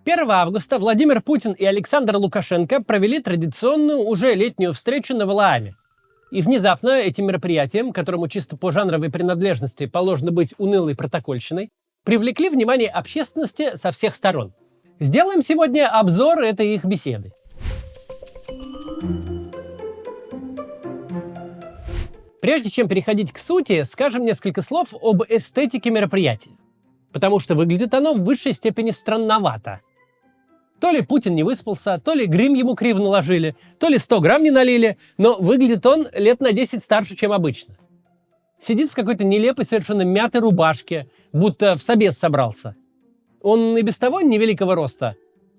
1 августа Владимир Путин и Александр Лукашенко провели традиционную уже летнюю встречу на Валааме. И внезапно этим мероприятием, которому чисто по жанровой принадлежности положено быть унылой протокольщиной, привлекли внимание общественности со всех сторон. Сделаем сегодня обзор этой их беседы. Прежде чем переходить к сути, скажем несколько слов об эстетике мероприятия. Потому что выглядит оно в высшей степени странновато. То ли Путин не выспался, то ли грим ему криво наложили, то ли 100 грамм не налили, но выглядит он лет на 10 старше, чем обычно. Сидит в какой-то нелепой, совершенно мятой рубашке, будто в собес собрался. Он и без того невеликого роста.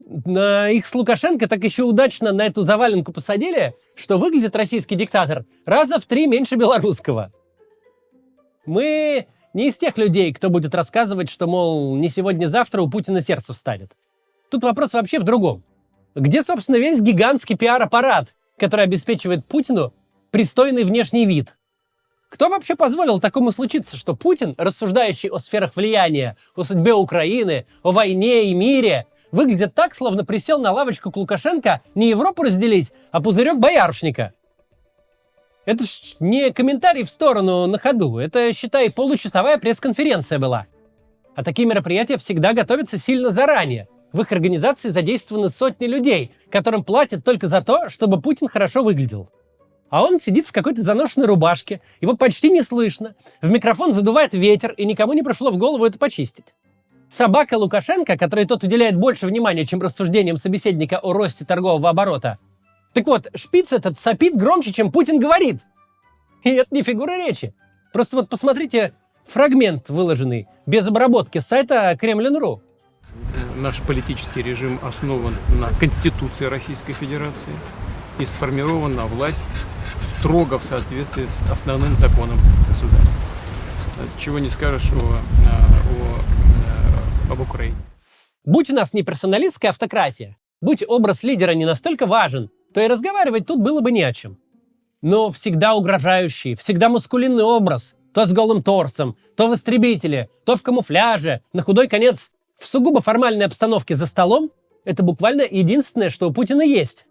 На их с Лукашенко так еще удачно на эту заваленку посадили, что выглядит российский диктатор раза в 3 меньше белорусского. Мы не из тех людей, кто будет рассказывать, что, мол, не сегодня-завтра у Путина сердце встанет. Тут вопрос вообще в другом. Где, собственно, весь гигантский пиар-аппарат, который обеспечивает Путину пристойный внешний вид? Кто вообще позволил такому случиться, что Путин, рассуждающий о сферах влияния, о судьбе Украины, о войне и мире, выглядит так, словно присел на лавочку к Лукашенко не Европу разделить, а пузырек боярышника? Это ж не комментарий в сторону на ходу, это, считай, получасовая пресс-конференция была. А такие мероприятия всегда готовятся сильно заранее. В их организации задействованы сотни людей, которым платят только за то, чтобы Путин хорошо выглядел. А он сидит в какой-то заношенной рубашке, его почти не слышно, в микрофон задувает ветер, и никому не пришло в голову это почистить. Собака Лукашенко, которой тот уделяет больше внимания, чем рассуждениям собеседника о росте торгового оборота. Так вот, шпиц этот сопит громче, чем Путин говорит. И это не фигура речи. Просто вот посмотрите фрагмент, выложенный без обработки с сайта Kremlin.ru. Наш политический режим основан на Конституции Российской Федерации и сформирован на власть строго в соответствии с основным законом государства. Чего не скажешь об Украине. Будь у нас не персоналистская автократия, будь образ лидера не настолько важен, то и разговаривать тут было бы не о чем. Но всегда угрожающий, всегда маскулинный образ, то с голым торсом, то в истребителе, то в камуфляже, на худой конец в сугубо формальной обстановке за столом, это буквально единственное, что у Путина есть.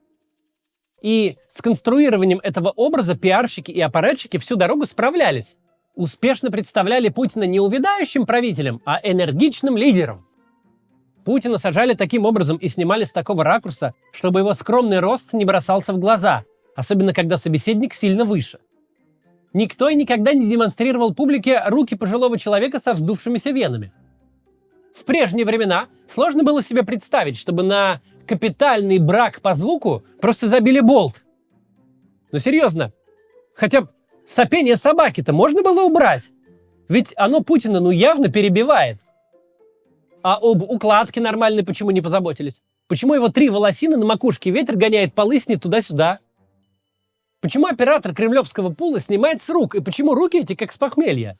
И с конструированием этого образа пиарщики и аппаратчики всю дорогу справлялись. Успешно представляли Путина не увядающим правителем, а энергичным лидером. Путина сажали таким образом и снимали с такого ракурса, чтобы его скромный рост не бросался в глаза, особенно когда собеседник сильно выше. Никто и никогда не демонстрировал публике руки пожилого человека со вздувшимися венами. В прежние времена сложно было себе представить, чтобы на капитальный брак по звуку просто забили болт. Но серьезно, хотя бы сопение собаки-то можно было убрать? Ведь оно Путина явно перебивает. А об укладке нормальной почему не позаботились? Почему его 3 волосины на макушке ветер гоняет по лысине туда-сюда? Почему оператор кремлевского пула снимает с рук? И почему руки эти как с похмелья?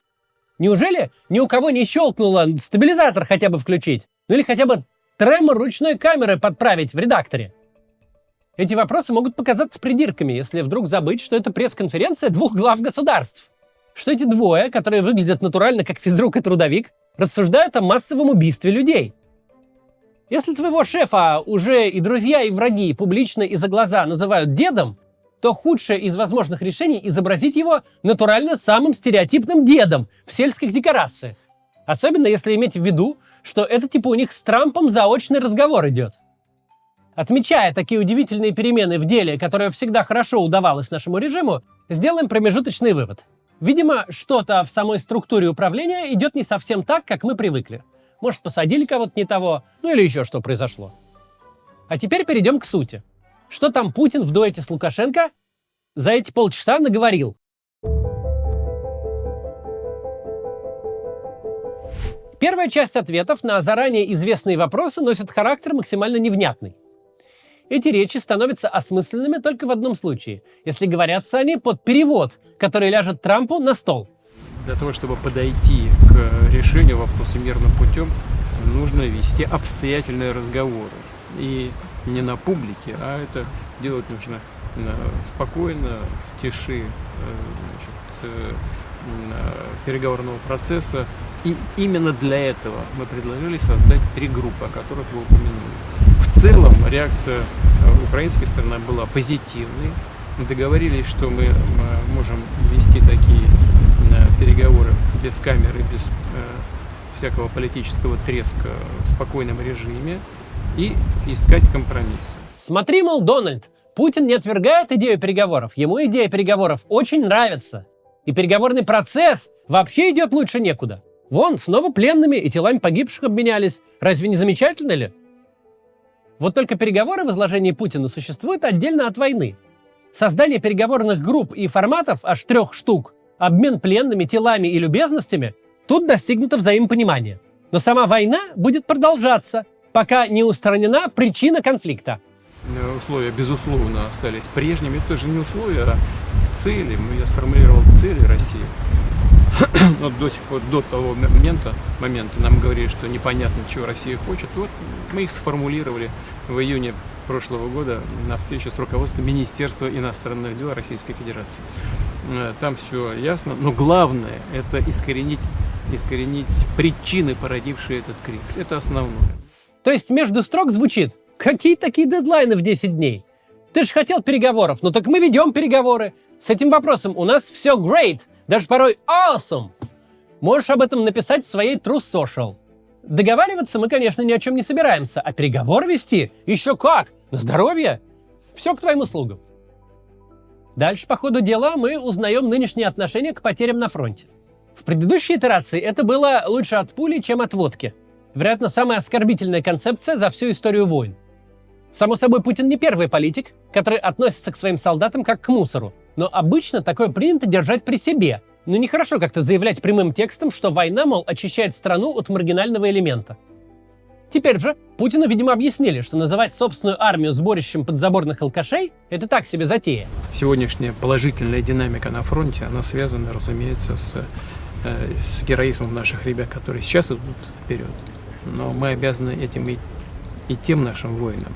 Неужели ни у кого не щелкнуло стабилизатор хотя бы включить? Ну или хотя бы тремор ручной камеры подправить в редакторе? Эти вопросы могут показаться придирками, если вдруг забыть, что это пресс-конференция 2 глав государств. Что эти двое, которые выглядят натурально как физрук и трудовик, рассуждают о массовом убийстве людей. Если твоего шефа уже и друзья, и враги публично и за глаза называют дедом, то худшее из возможных решений изобразить его натурально самым стереотипным дедом в сельских декорациях. Особенно если иметь в виду, что это типа у них с Трампом заочный разговор идет. Отмечая такие удивительные перемены в деле, которое всегда хорошо удавалось нашему режиму, сделаем промежуточный вывод. Видимо, что-то в самой структуре управления идет не совсем так, как мы привыкли. Может, посадили кого-то не того, или еще что произошло. А теперь перейдем к сути. Что там Путин в дуэте с Лукашенко за эти полчаса наговорил? Первая часть ответов на заранее известные вопросы носит характер максимально невнятный. Эти речи становятся осмысленными только в одном случае, если говорятся они под перевод, который ляжет Трампу на стол. Для того, чтобы подойти к решению вопроса мирным путем, нужно вести обстоятельные разговоры. И не на публике, а это делать нужно спокойно, в тиши переговорного процесса, И именно для этого мы предложили создать 3 группы, о которых вы упомянули. В целом реакция украинской стороны была позитивной. Мы договорились, что мы можем вести такие переговоры без камеры, без всякого политического треска, в спокойном режиме и искать компромиссы. Смотри, мол, Дональд, Путин не отвергает идею переговоров. Ему идея переговоров очень нравится. И переговорный процесс вообще идет лучше некуда. Вон, снова пленными и телами погибших обменялись. Разве не замечательно ли? Вот только переговоры в изложении Путина существуют отдельно от войны. Создание переговорных групп и форматов, аж 3 штук, обмен пленными, телами и любезностями, тут достигнуто взаимопонимание. Но сама война будет продолжаться, пока не устранена причина конфликта. Условия, безусловно, остались прежними. Это же не условия, а цели. Я сформулировал цели России. Но до сих пор, до того момента нам говорили, что непонятно, чего Россия хочет. Вот мы их сформулировали в июне прошлого года на встрече с руководством Министерства иностранных дел Российской Федерации. Там все ясно, но главное – это искоренить причины, породившие этот кризис. Это основное. То есть между строк звучит: какие такие дедлайны в 10 дней? Ты же хотел переговоров, ну так мы ведем переговоры. С этим вопросом у нас все great, даже порой awesome. Можешь об этом написать в своей True Social. Договариваться мы, конечно, ни о чем не собираемся, а переговоры вести еще как, на здоровье. Все к твоим услугам. Дальше по ходу дела мы узнаем нынешнее отношение к потерям на фронте. В предыдущей итерации это было лучше от пули, чем от водки. Вероятно, самая оскорбительная концепция за всю историю войн. Само собой, Путин не первый политик, который относится к своим солдатам как к мусору. Но обычно такое принято держать при себе. Но нехорошо как-то заявлять прямым текстом, что война, мол, очищает страну от маргинального элемента. Теперь же Путину, видимо, объяснили, что называть собственную армию сборищем подзаборных алкашей – это так себе затея. Сегодняшняя положительная динамика на фронте, она связана, разумеется, с героизмом наших ребят, которые сейчас идут вперед. Но мы обязаны этим и тем нашим воинам,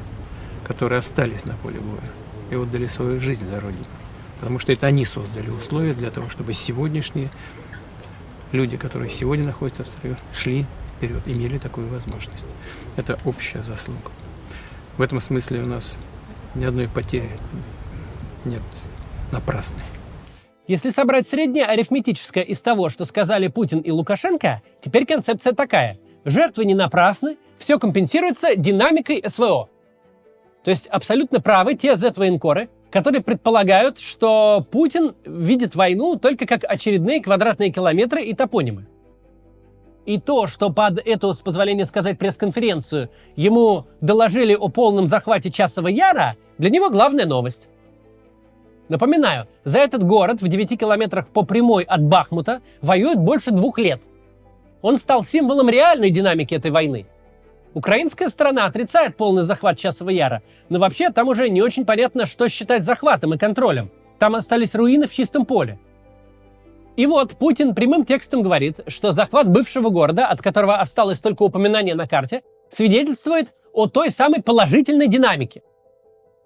которые остались на поле боя и отдали свою жизнь за Родину. Потому что это они создали условия для того, чтобы сегодняшние люди, которые сегодня находятся в строю, шли вперед, имели такую возможность. Это общая заслуга. В этом смысле у нас ни одной потери нет напрасной. Если собрать среднее арифметическое из того, что сказали Путин и Лукашенко, теперь концепция такая: жертвы не напрасны, все компенсируется динамикой СВО. То есть абсолютно правы те Z-военкоры, которые предполагают, что Путин видит войну только как очередные квадратные километры и топонимы. И то, что под эту, с позволения сказать, пресс-конференцию ему доложили о полном захвате Часова Яра, для него главная новость. Напоминаю, за этот город в 9 километрах по прямой от Бахмута воюет больше 2 лет. Он стал символом реальной динамики этой войны. Украинская сторона отрицает полный захват Часова Яра, но вообще там уже не очень понятно, что считать захватом и контролем. Там остались руины в чистом поле. И вот Путин прямым текстом говорит, что захват бывшего города, от которого осталось только упоминание на карте, свидетельствует о той самой положительной динамике.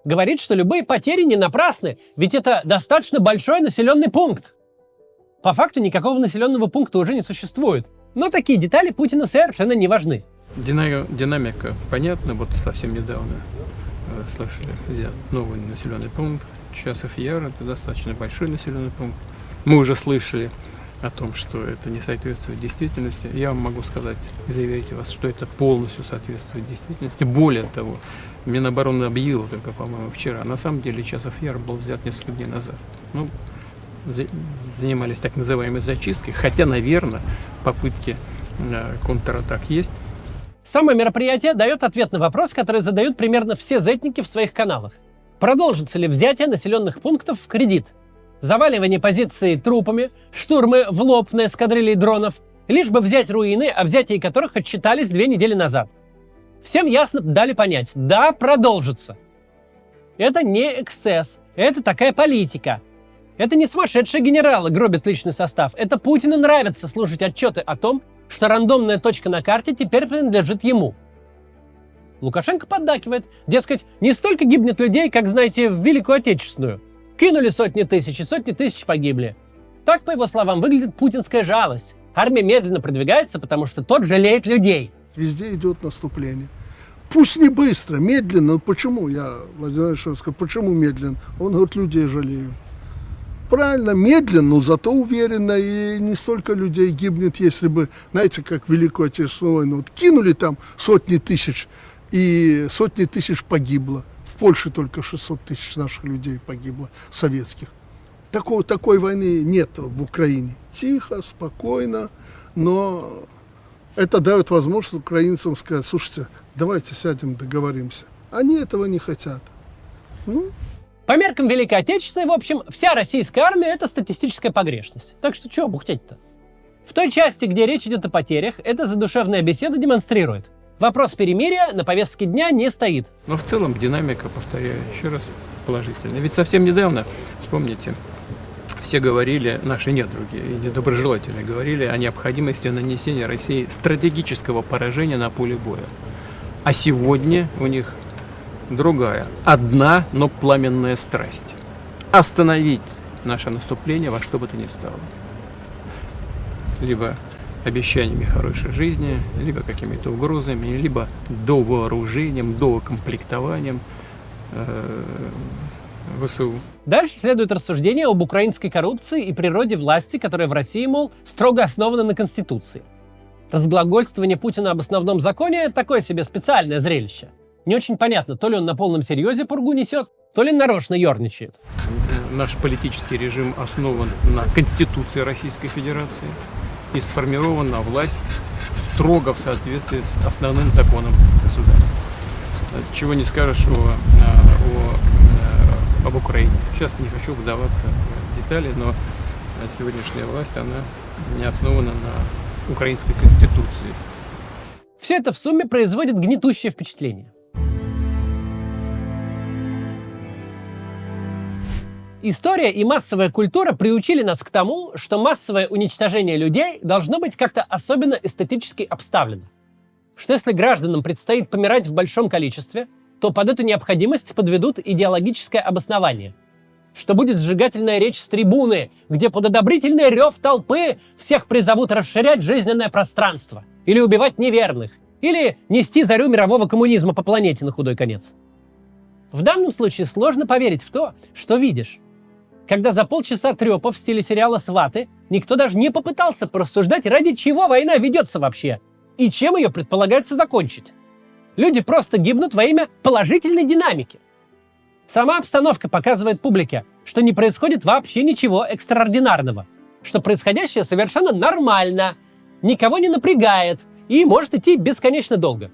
Говорит, что любые потери не напрасны, ведь это достаточно большой населенный пункт. По факту никакого населенного пункта уже не существует, но такие детали Путину совершенно не важны. Динамика понятна. Вот совсем недавно слышали, взят новый населенный пункт Часов Яр. Это достаточно большой населенный пункт. Мы уже слышали о том, что это не соответствует действительности. Я вам могу сказать и заверить вас, что это полностью соответствует действительности. Более того, Минобороны объявила только, по-моему, вчера. На самом деле Часов Яр был взят несколько дней назад. Занимались так называемой зачисткой, хотя, наверное, попытки контратак есть. Само мероприятие дает ответ на вопрос, который задают примерно все зетники в своих каналах. Продолжится ли взятие населенных пунктов в кредит? Заваливание позиций трупами, штурмы в лоб на эскадрильи дронов, лишь бы взять руины, о взятии которых отчитались 2 недели назад. Всем ясно дали понять: да, продолжится. Это не эксцесс, это такая политика. Это не сумасшедшие генералы гробят личный состав, это Путину нравится слушать отчеты о том, что рандомная точка на карте теперь принадлежит ему. Лукашенко поддакивает, дескать, не столько гибнет людей, как, знаете, в Великую Отечественную. Кинули сотни тысяч, и сотни тысяч погибли. Так, по его словам, выглядит путинская жалость. Армия медленно продвигается, потому что тот жалеет людей. Везде идет наступление. Пусть не быстро, медленно. Почему? Владимир Владимирович сказал, почему медленно? Он говорит, людей жалею. Правильно, медленно, но зато уверенно. И не столько людей гибнет, если бы, знаете, как в Великую Отечественную войну. Вот кинули там сотни тысяч, и сотни тысяч погибло. В Польше только 600 тысяч наших людей погибло, советских. Такой войны нет в Украине. Тихо, спокойно, но это дает возможность украинцам сказать, слушайте, давайте сядем, договоримся. Они этого не хотят. По меркам Великой Отечественной, в общем, вся российская армия — это статистическая погрешность. Так что чего бухтеть-то? В той части, где речь идет о потерях, эта задушевная беседа демонстрирует. Вопрос перемирия на повестке дня не стоит. Но в целом динамика, повторяю еще раз, положительная. Ведь совсем недавно, вспомните, все говорили, наши недруги и недоброжелатели говорили о необходимости нанесения России стратегического поражения на поле боя. А сегодня у них другая, одна, но пламенная страсть. Остановить наше наступление во что бы то ни стало. Либо обещаниями хорошей жизни, либо какими-то угрозами, либо довооружением, доукомплектованием ВСУ. Дальше следует рассуждение об украинской коррупции и природе власти, которая в России, мол, строго основана на Конституции. Разглагольствование Путина об основном законе – такое себе специальное зрелище. Не очень понятно, то ли он на полном серьезе пургу несет, то ли нарочно ерничает. Наш политический режим основан на Конституции Российской Федерации и сформирована власть строго в соответствии с основным законом государства. Чего не скажешь об Украине. Сейчас не хочу вдаваться в детали, но сегодняшняя власть, она не основана на украинской конституции. Все это в сумме производит гнетущее впечатление. История и массовая культура приучили нас к тому, что массовое уничтожение людей должно быть как-то особенно эстетически обставлено. Что если гражданам предстоит помирать в большом количестве, то под эту необходимость подведут идеологическое обоснование. Что будет сжигательная речь с трибуны, где под одобрительный рев толпы всех призовут расширять жизненное пространство, или убивать неверных, или нести зарю мирового коммунизма по планете на худой конец. В данном случае сложно поверить в то, что видишь. Когда за полчаса трепа в стиле сериала «Сваты» никто даже не попытался порассуждать, ради чего война ведется вообще, и чем ее предполагается закончить. Люди просто гибнут во имя положительной динамики. Сама обстановка показывает публике, что не происходит вообще ничего экстраординарного, что происходящее совершенно нормально, никого не напрягает и может идти бесконечно долго.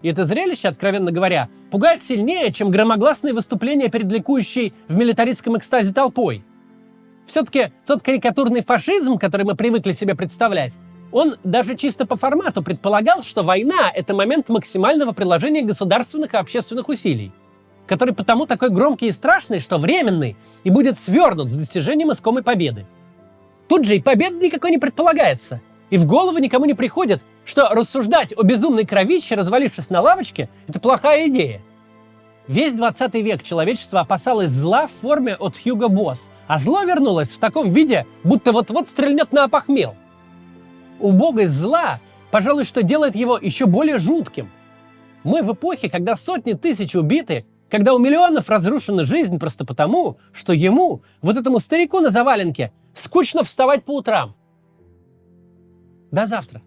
И это зрелище, откровенно говоря, пугает сильнее, чем громогласные выступления перед ликующей в милитаристском экстазе толпой. Все-таки тот карикатурный фашизм, который мы привыкли себе представлять, он даже чисто по формату предполагал, что война — это момент максимального приложения государственных и общественных усилий, который потому такой громкий и страшный, что временный, и будет свернут с достижением искомой победы. Тут же и победы никакой не предполагается, и в голову никому не приходит, что рассуждать о безумной кровище, развалившись на лавочке, это плохая идея. Весь 20 век человечество опасалось зла в форме от Хьюго Босс, а зло вернулось в таком виде, будто вот-вот стрельнет на опохмел. Убогость зла, пожалуй, что делает его еще более жутким. Мы в эпохе, когда сотни тысяч убиты, когда у миллионов разрушена жизнь просто потому, что ему, вот этому старику на заваленке, скучно вставать по утрам. До завтра.